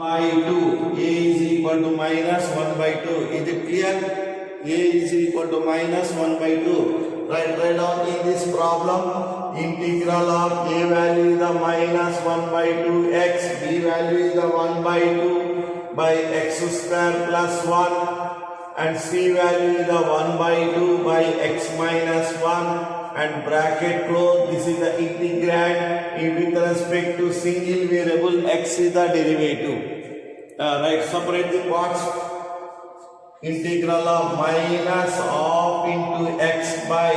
by 2. A is equal to minus 1 by 2. Is it clear? A is equal to minus 1 by 2. Write down in this problem. Integral of A value is the minus 1 by 2 x. B value is the 1 by 2 by x square plus 1. And C value is the 1 by 2 by x minus 1. And bracket close, this is the integrand with respect to single variable x is the derivative. Right, separate the parts. Integral of minus of into x by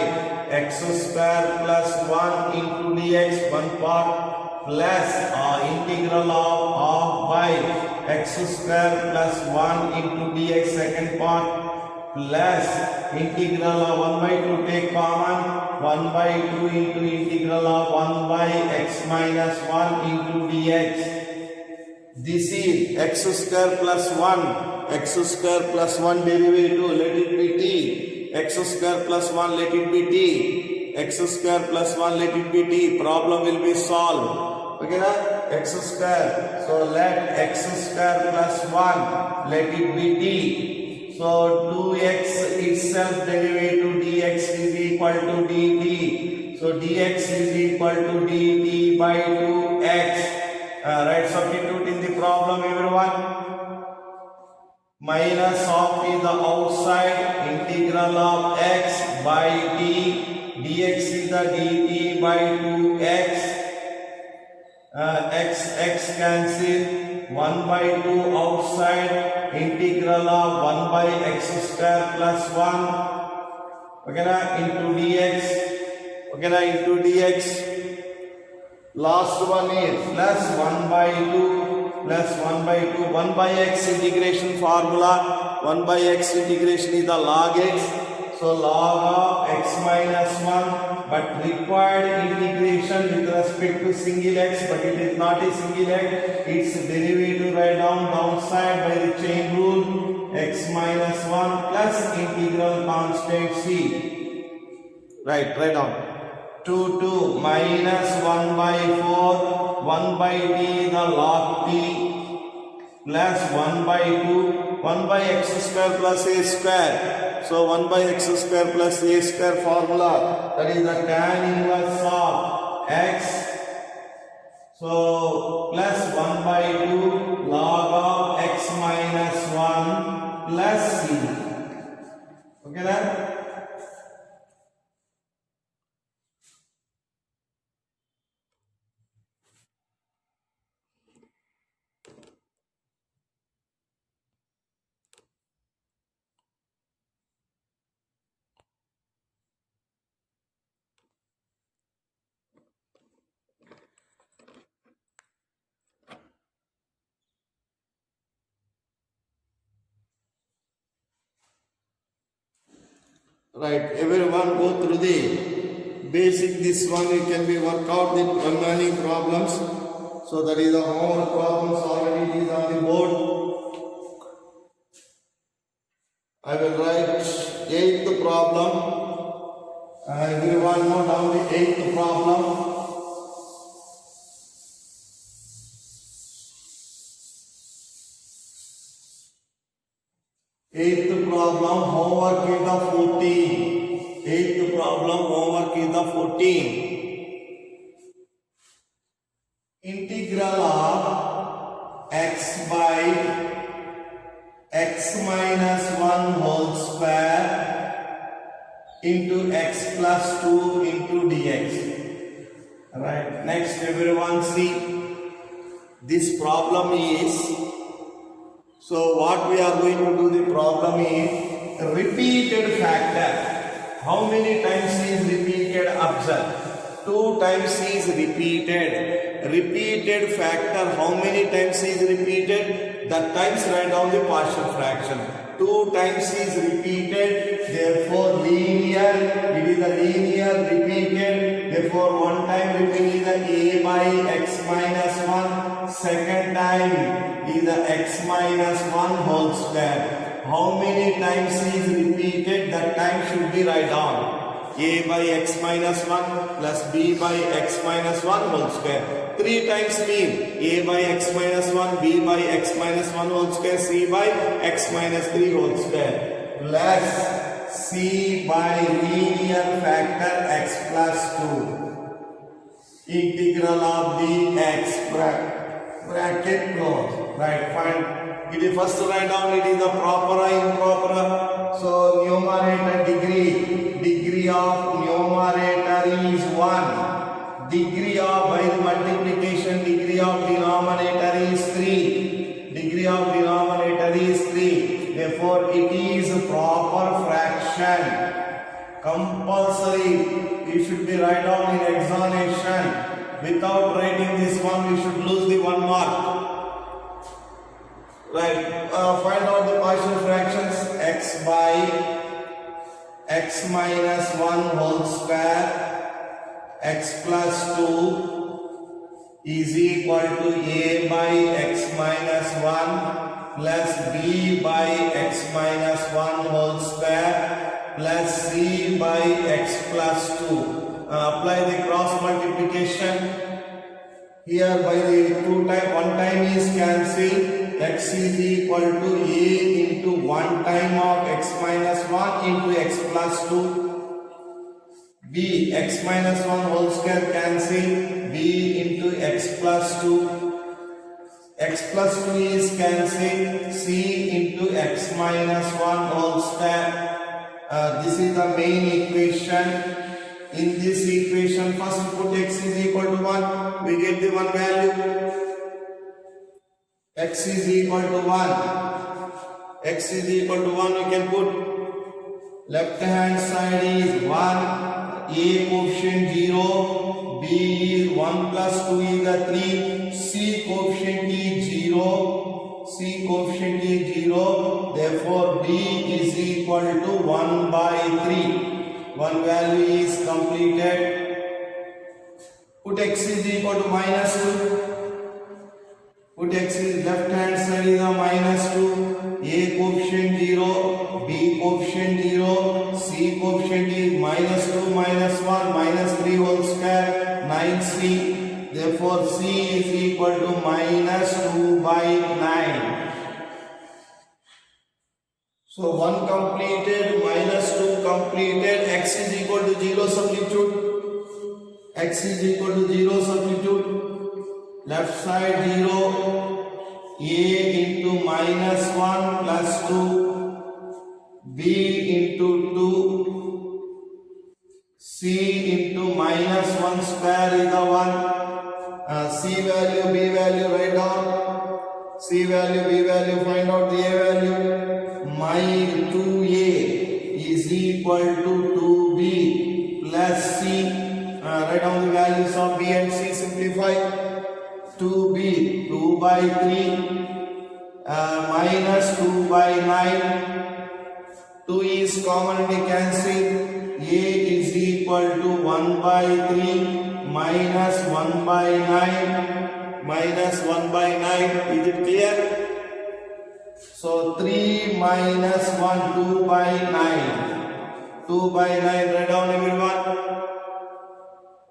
x square plus 1 into dx one part plus integral of by x square plus 1 into dx second part plus integral of 1 by 2 take common 1 by 2 into integral of 1 by x minus 1 into dx. This is x square plus 1, x square plus 1 derivative, let it be t, x square plus 1 let it be t, x square plus 1 let it be t, problem will be solved. Okay, na? X square, so let x square plus 1 let it be t. So 2x itself derivative dx is equal to dt. So dx is equal to dt by 2x. Right, substitute in the problem everyone. Minus of is the outside, integral of x by t, dx is the dt by 2x. X cancel, 1 by 2 outside, integral of 1 by x square plus 1, okay na, into dx, okay na, into dx. Last one is plus 1 by 2 plus 1 by 2, 1 by x integration formula, 1 by x integration is the log x, so log of x minus 1, but required integration with respect to single x, but it is not a single x, its derivative right down downside by the chain rule, x minus 1 plus integral constant c. Right down. 2 minus 1 by 4, 1 by t the log t plus 1 by 2, 1 by x square plus a square. So 1 by x square plus a square formula, that is the tan inverse of x. So plus 1 by 2 log of x minus 1 plus c. Okay then? Right, everyone go through the basic, this one you can be work out the remaining problems. So that is the homework problems already is on the board. I will write 8th problem. Everyone note down the 8th problem. Eighth problem, homework is the 14. Eighth problem, homework is the 14. Integral of x by x minus 1 whole square into x plus 2 into dx. Right. Next, everyone see. This problem is, so what we are going to do the problem is repeated factor. How many times is repeated? Observe. 2 times is repeated. Repeated factor, how many times is repeated? That times write down the partial fraction. 2 times is repeated, therefore linear. It is a linear repeated. Therefore 1 time repeated is the a by x minus 1. Second time is the x minus 1 whole square. How many times is repeated? That time should be write down. A by x minus 1 plus b by x minus 1 whole square. 3 times mean a by x minus 1, b by x minus 1 whole square, c by x minus 3 whole square plus c by linear factor x plus 2. Integral of the x bracket close. Right, fine. It is first write down it is the proper or improper. So numerator degree of numerator is 1. Degree of by multiplication degree of denominator is 3. Degree of denominator is 3. Therefore it is proper fraction. Compulsory it should be write down in examination. Without writing this one we should lose the 1 mark. Right, find out the partial fractions. X by x minus 1 whole square x plus 2 is equal to a by x minus 1 plus b by x minus 1 whole square plus c by x plus 2. Apply the cross multiplication. Here by the 2 time, 1 time is cancelled. X is equal to a into 1 time of x minus 1 into x plus 2. b x minus 1 whole square cancel. b into x plus 2. X plus 2 is cancelled. C into x minus 1 whole square. This is the main equation. In this equation, first put x is equal to 1. We get the one value. X is equal to 1. X is equal to 1. We can put left hand side is 1. A coefficient 0. B is 1 plus 2 is the 3. C coefficient is 0. C coefficient is 0. Therefore, B is equal to 1 by 3. One value is completed. Put x is equal to minus 2. Put x is left hand side is a minus 2. A coefficient 0. B coefficient 0. C coefficient is minus 2 minus 1 minus 3 whole square 9c. Therefore, C is equal to minus 2 by 9. So 1 completed, minus 2 completed, x is equal to 0 substitute. X is equal to 0 substitute. Left side 0. A into minus 1 plus 2. B into 2. C into minus 1 square is the 1. C value, B value, write down. C value, B value, find out the A value. My 2A is equal to 2B plus C. Write down the values of B and C, simplify. 2B, 2 by 3, minus 2 by 9. 2 is commonly cancelled. A is equal to 1 by 3 minus 1 by 9. Minus 1 by 9. Is it clear? So 3 minus 1, 2 by 9. 2 by 9, write down everyone.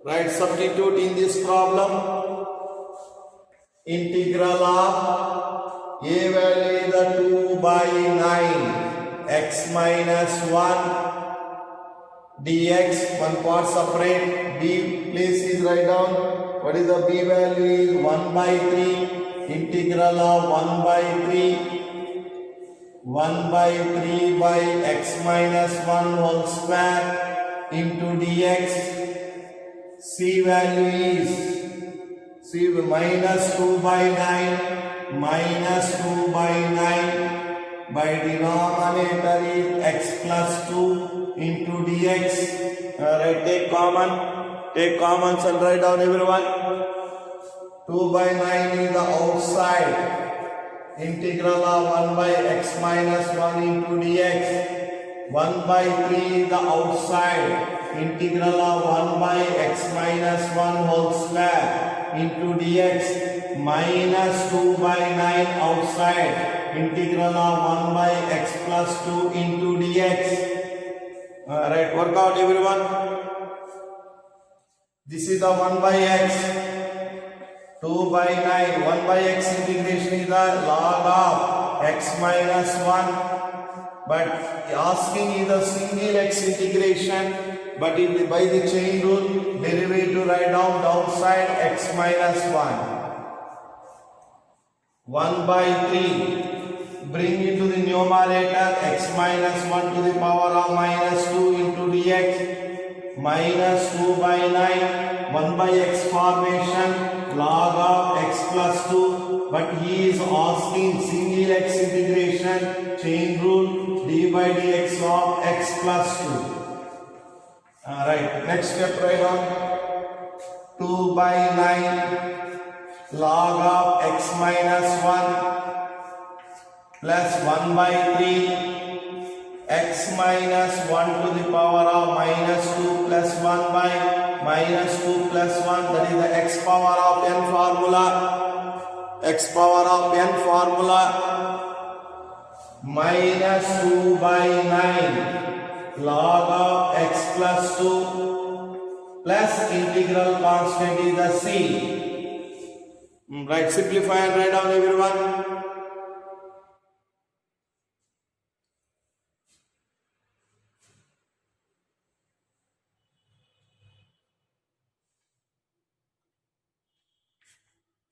Right, substitute in this problem. Integral of A value is the 2 by 9. X minus 1 dx. One part separate. B place is write down. What is the B value is 1 by 3. Integral of 1 by 3. 1 by 3 by x minus 1 whole square into dx. C value is C minus 2 by 9 minus 2 by 9 by denominator is x plus 2 into dx. Right, take common and write down everyone. 2 by 9 is the outside. Integral of 1 by x minus 1 into dx. 1 by 3 is the outside. Integral of 1 by x minus 1 whole square into dx. Minus 2 by 9 outside. Integral of 1 by x plus 2 into dx. Right, work out everyone. This is the 1 by x. 2 by 9. 1 by x integration is the log of x minus 1. But asking is a single x integration. But by the chain rule, derivative write down downside x minus 1. 1 by 3. Bring into the numerator x minus 1 to the power of minus 2 into dx. Minus 2 by 9. 1 by x formation. Log of x plus 2. But he is asking single x integration. Chain rule d by dx of x plus 2. Right. Next step write down. 2 by 9. Log of x minus 1. Plus 1 by 3 x minus 1 to the power of minus 2 plus 1 by minus 2 plus 1, that is the x power of n formula. X power of n formula minus 2 by 9 log of x plus 2 plus integral constant is the c. Right, simplify and write down everyone.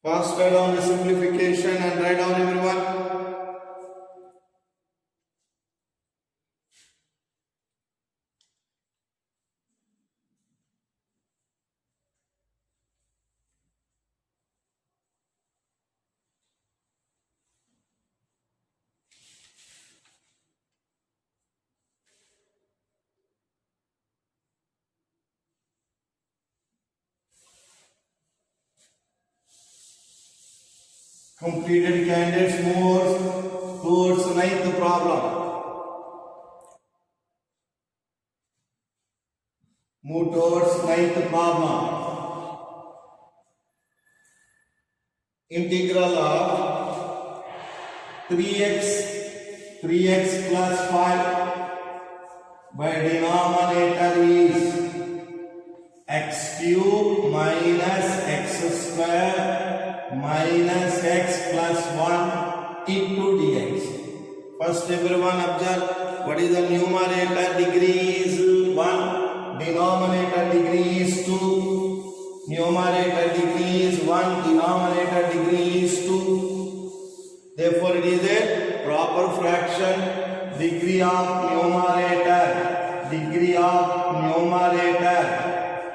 First write down the simplification and write down everyone. Completed candidates move towards ninth problem. Move towards ninth problem. Integral of 3x plus 5 by denominator is x cube minus x square minus x plus 1 into dx. First everyone observe what is the numerator degree is 1, denominator degree is 2, numerator degree is 1, denominator degree is 2. Therefore it is a proper fraction. Degree of numerator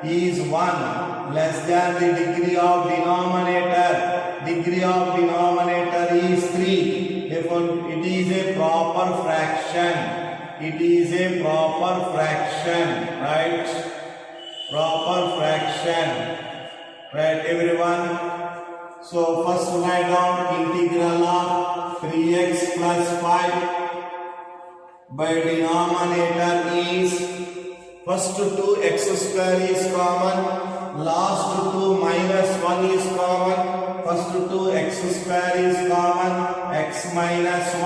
is 1 less than the degree of denominator. Degree of denominator is 3. Therefore, it is a proper fraction. It is a proper fraction, right? Proper fraction, right, everyone? So, first write down integral of 3x plus 5 by denominator is first 2 x square is common, last 2 minus 1 is common. First 2 x square is common, x minus 1.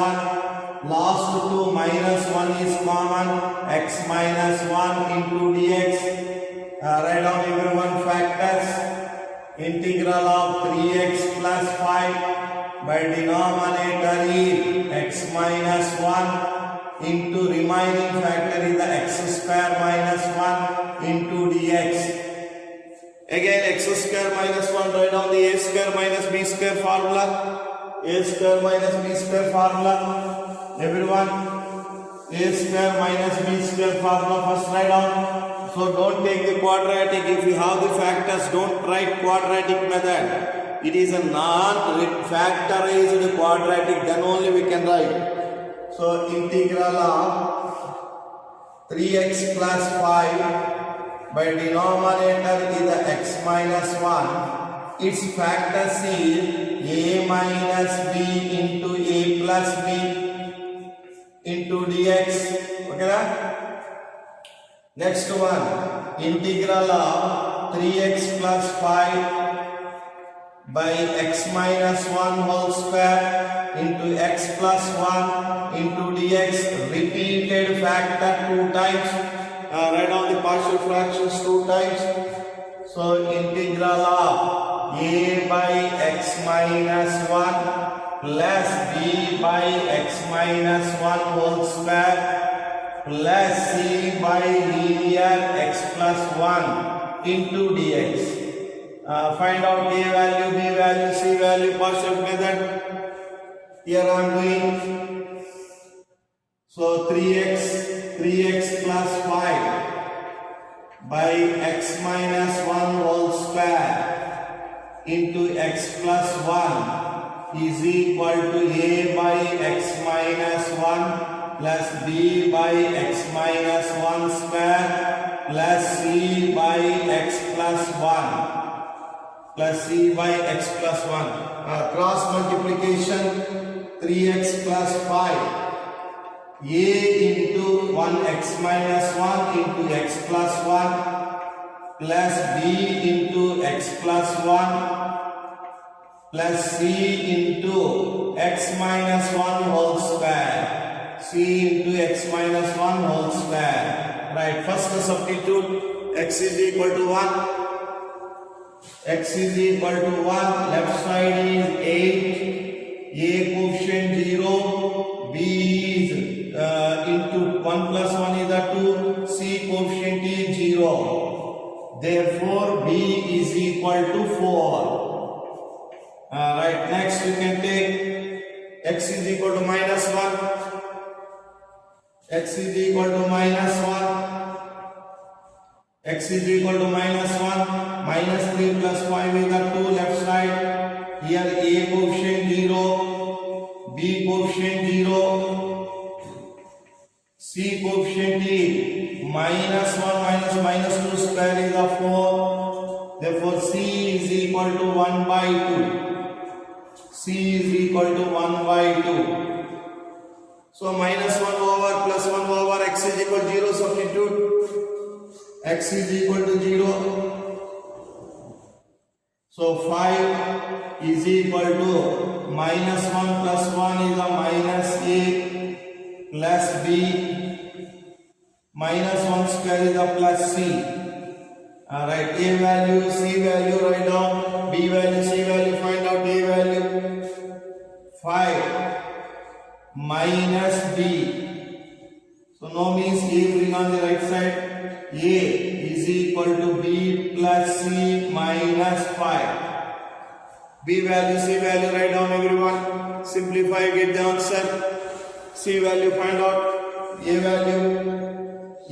Last 2 minus 1 is common, x minus 1 into dx. Write down everyone factors. Integral of 3x plus 5 by denominator is x minus 1 into remaining factor is the x square minus 1 into dx. Again x square minus 1, write down the a square minus b square formula. A square minus b square formula. Everyone, a square minus b square formula first write down. So don't take the quadratic. If you have the factors, don't write quadratic method. It is a non-factorized quadratic, then only we can write. So integral of 3x plus 5 by denominator is the x minus 1. Its factors is a minus b into a plus b into dx. Okay? Next one, integral of 3x plus 5 by x minus 1 whole square into x plus 1 into dx. Repeated factor 2 times. Write down the partial fractions 2 times. So integral of a by x minus 1 plus b by x minus 1 whole square plus c by linear x plus 1 into dx. Find out a value, b value, c value, partial method. Here I am doing. So 3x plus 5 by x minus 1 whole square into x plus 1 is equal to a by x minus 1 plus b by x minus 1 square plus c by x plus 1 plus c by x plus 1. Cross multiplication 3x plus 5 a into 1x minus 1 into x plus 1 plus b into x plus 1 plus c into x minus 1 whole square. C into x minus 1 whole square. Right, first substitute x is equal to 1. X is equal to 1. Left side is 8. A coefficient 0. B is into 1 plus 1 is a 2. C coefficient is 0. Therefore, B is equal to 4. Right, next you can take x is equal to minus 1. X is equal to minus 1. X is equal to minus 1. Minus 3 plus 5 is the 2 left side. Here A coefficient 0. B coefficient 0. C coefficient is minus 1 minus 2 square is a 4. Therefore C is equal to 1 by 2. C is equal to 1 by 2. So minus 1 over plus 1 over x is equal to 0. Substitute. X is equal to 0. So 5 is equal to minus 1 plus 1 is a minus a plus b. Minus 1 square is a plus c. Alright, a value, c value write down, b value, c value, find out a value. 5 minus b. So now means a bring on the right side. A is equal to b plus c minus 5. B value, c value write down everyone. Simplify, get the answer. C value find out. A value.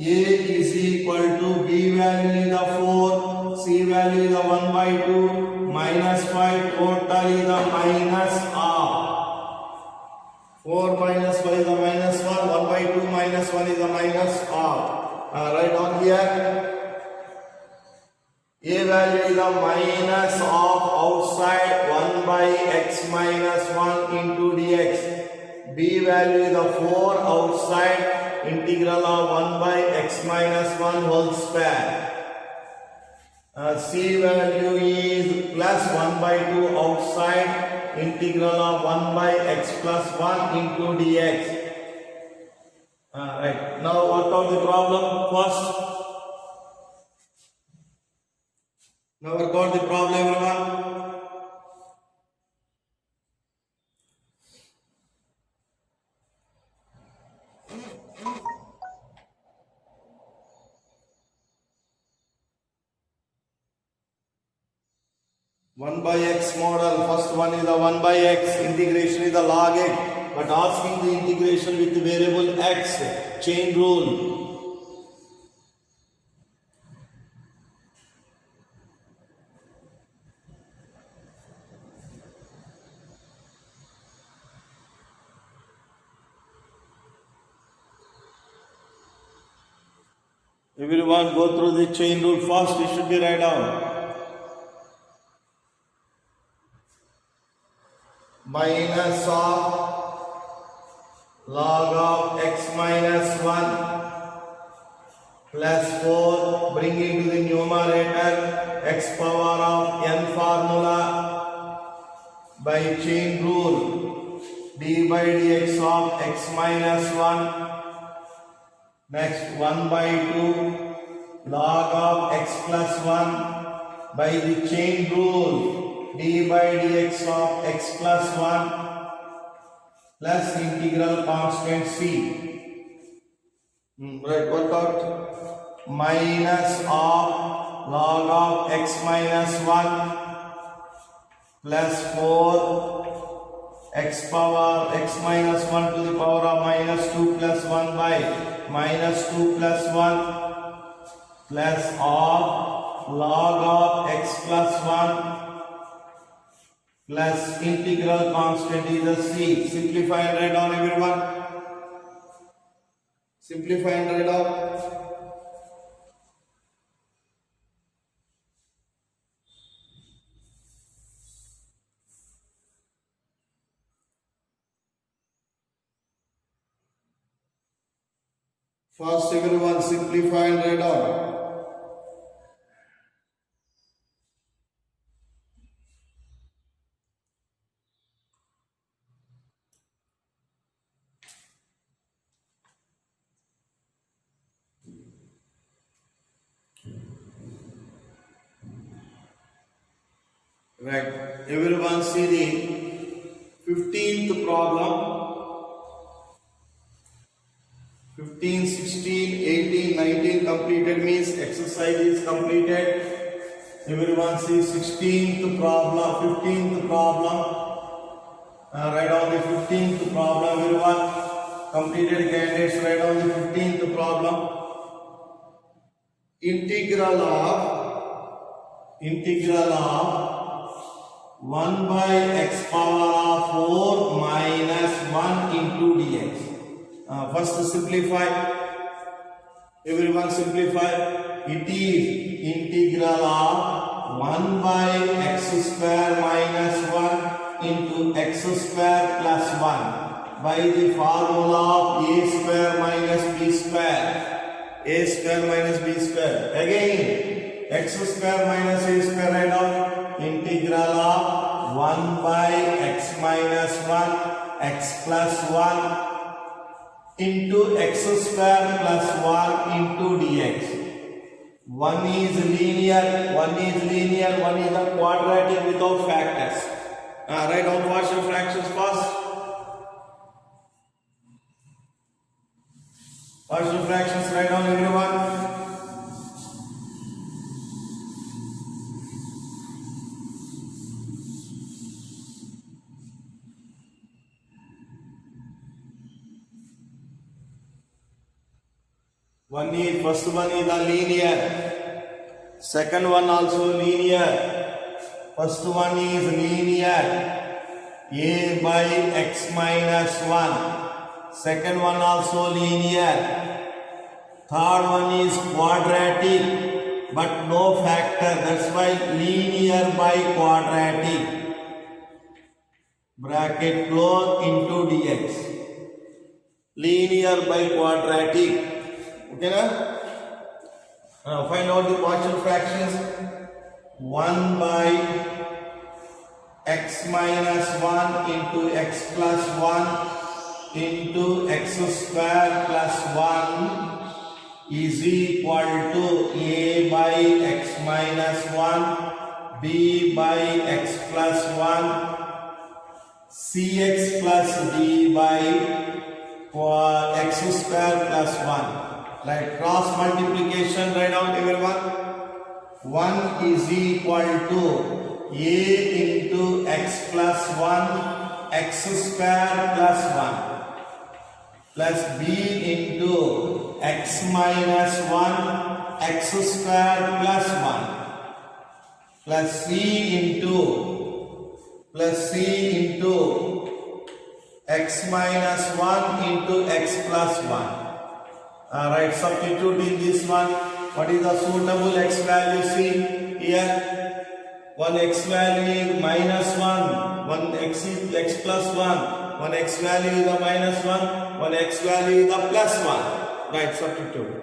A is equal to b value is the 4. C value is the 1 by 2. Minus 5 total is the minus half. 4 minus 5 is the minus 1. 1 by 2 minus 1 is the minus half. Write down here. A value is the minus of outside 1 by x minus 1 into dx. B value is the 4 outside integral of 1 by x minus 1 whole square. C value is plus 1 by 2 outside integral of 1 by x plus 1 into dx. Right. Now work out the problem first. Now work out the problem everyone. One by x model. First one is the 1 by x. Integration is the log x. But asking the integration with the variable x, chain rule. Everyone go through the chain rule first, it should be write down. Minus of log of x minus 1 plus 4, bring it to the numerator, x power of n formula by chain rule, d by dx of x minus 1. Next 1 by 2 log of x plus 1 by the chain rule d by dx of x plus 1 plus integral constant c. Right, work out. Minus of log of x minus 1 plus 4 x power x minus 1 to the power of minus 2 plus 1 by minus 2 plus 1 plus of log of x plus 1 plus integral constant is the c. Simplify and write down, everyone. Simplify and write down. First, everyone, simplify and write down. Right, everyone see the 15th problem. 15, 16, 18, 19 completed means exercise is completed. Everyone see 16th problem, 15th problem. Write down the 15th problem, everyone. Completed candidates, write down the 15th problem. Integral of 1 by x power of 4 minus 1 into dx. First simplify. Everyone simplify. It is integral of 1 by x square minus 1 into x square plus 1 by the formula of a square minus b square. A square minus b square. Again, x square minus a square, write down. Integral of 1 by x minus 1 x plus 1 into x square plus 1 into dx. One is linear, one is the quadratic without factors. Write down partial fractions first. Partial fractions, write down, everyone. First one is the linear, second one also linear. First one is linear, a by x minus 1. Second one also linear. Third one is quadratic but no factor, that's why linear by quadratic. Bracket close into dx. Linear by quadratic. Okay, na? Find out the partial fractions. 1 by x minus 1 into x plus 1 into x square plus 1 is equal to a by x minus 1 b by x plus 1 cx plus d by x square plus 1. Like cross multiplication, write down, everyone. 1 is equal to a into x plus 1 x square plus 1 plus b into x minus 1 x square plus 1 plus c into x minus 1 into x plus 1. Right, substitute in this one. What is the suitable x value? See here. One x value is minus 1. One x is x plus 1. One x value is the minus 1. One x value is the plus 1. Right, substitute.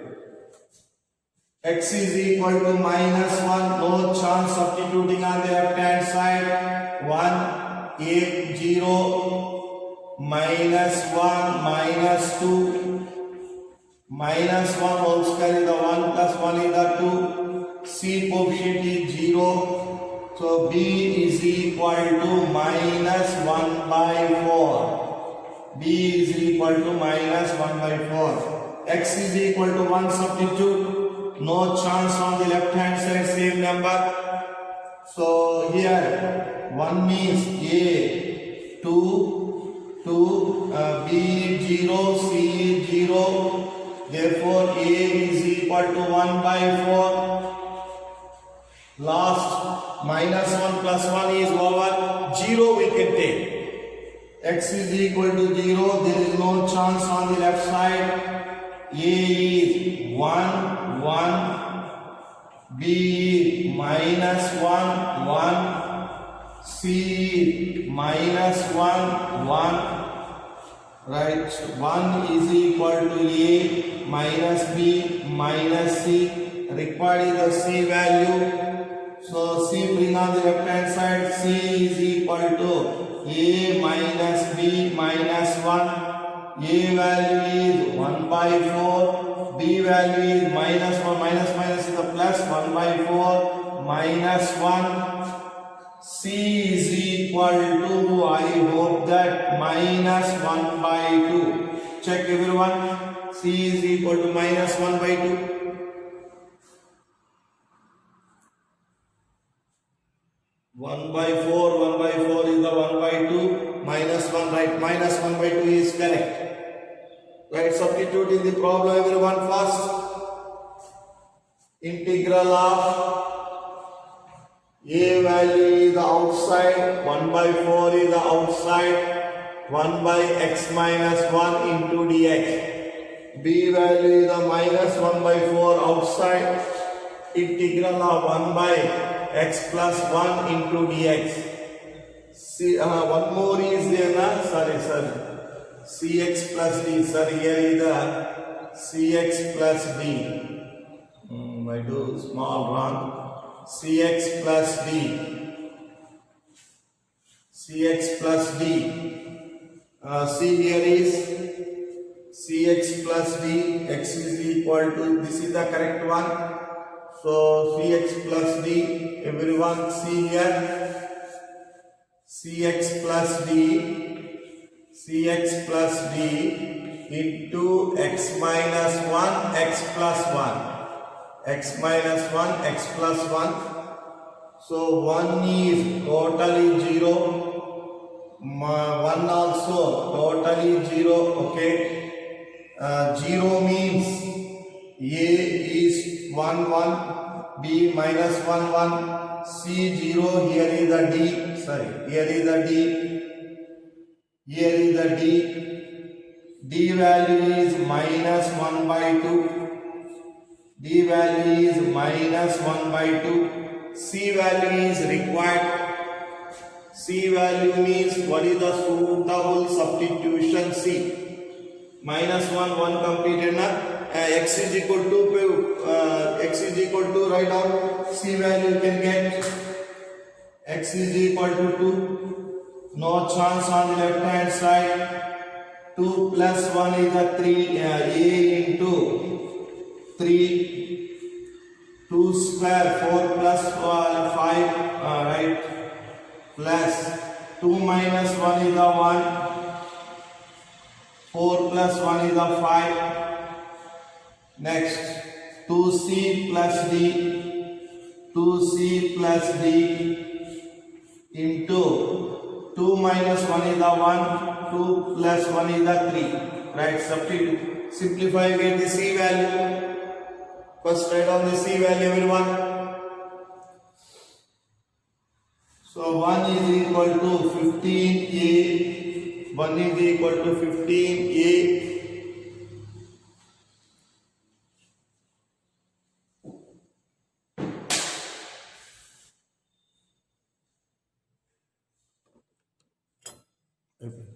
X is equal to minus 1. No chance substituting on the left hand side. 1, 8, 0. Minus 1, minus 2. Minus 1 whole square is the 1 plus 1 is the 2. C coefficient is 0. So b is equal to minus 1 by 4. b is equal to minus 1 by 4. X is equal to 1, substitute. No chance on the left hand side, same number. So here 1 means a 2, b 0, c 0. Therefore a is equal to 1 by 4. Last minus 1 plus 1 is over. 0 we can take. X is equal to 0. There is no chance on the left side. A is 1, 1. B is minus 1, 1. C is minus 1, 1. Right, 1 is equal to A minus B minus C. Required is the C value. So C bring on the left hand side. C is equal to A minus B minus 1. A value is 1 by 4. B value is minus 1. Minus is a plus. 1 by 4 minus 1. C is equal to, I hope that, minus 1 by 2. Check everyone. C is equal to minus 1 by 2. One by 4 is the 1 by 2. Minus 1, right? Minus 1 by 2 is correct. Right, substitute in the problem everyone first. Integral of A value is the outside, 1 by 4 is the outside, 1 by x minus 1 into dx. B value is the minus 1 by 4 outside, integral of 1 by x plus 1 into dx. See, one more is there, na? Sorry. Cx plus d, sorry, here is the cx plus d. I do small wrong. Cx plus d. Cx plus d. C here is Cx plus d. X is equal to, this is the correct one. So Cx plus d, everyone see here. Cx plus d. Cx plus d into x minus 1, x plus 1. X minus 1, x plus 1. So 1 is totally 0. 1 also totally 0. Okay. 0 means A is 1, 1. B minus 1, 1. C 0. Here is the D. Sorry. Here is the D. Here is the D. D value is minus 1 by 2. D value is minus 1 by 2. C value is required. C value means what is the suitable substitution C. Minus 1, 1 completed na. X is equal to, write down C value you can get. X is equal to 2. No chance on the left hand side. 2 plus 1 is the 3. A into 3, 2 square, 4 plus 5, right, plus 2 minus 1 is the 1, 4 plus 1 is the 5, next 2c plus d, 2c plus d into 2 minus 1 is the 1, 2 plus 1 is the 3, right, substitute, simplify, get the c value. First write down the C value everyone. So 1 is equal to 15A. 1 is equal to 15A. Okay.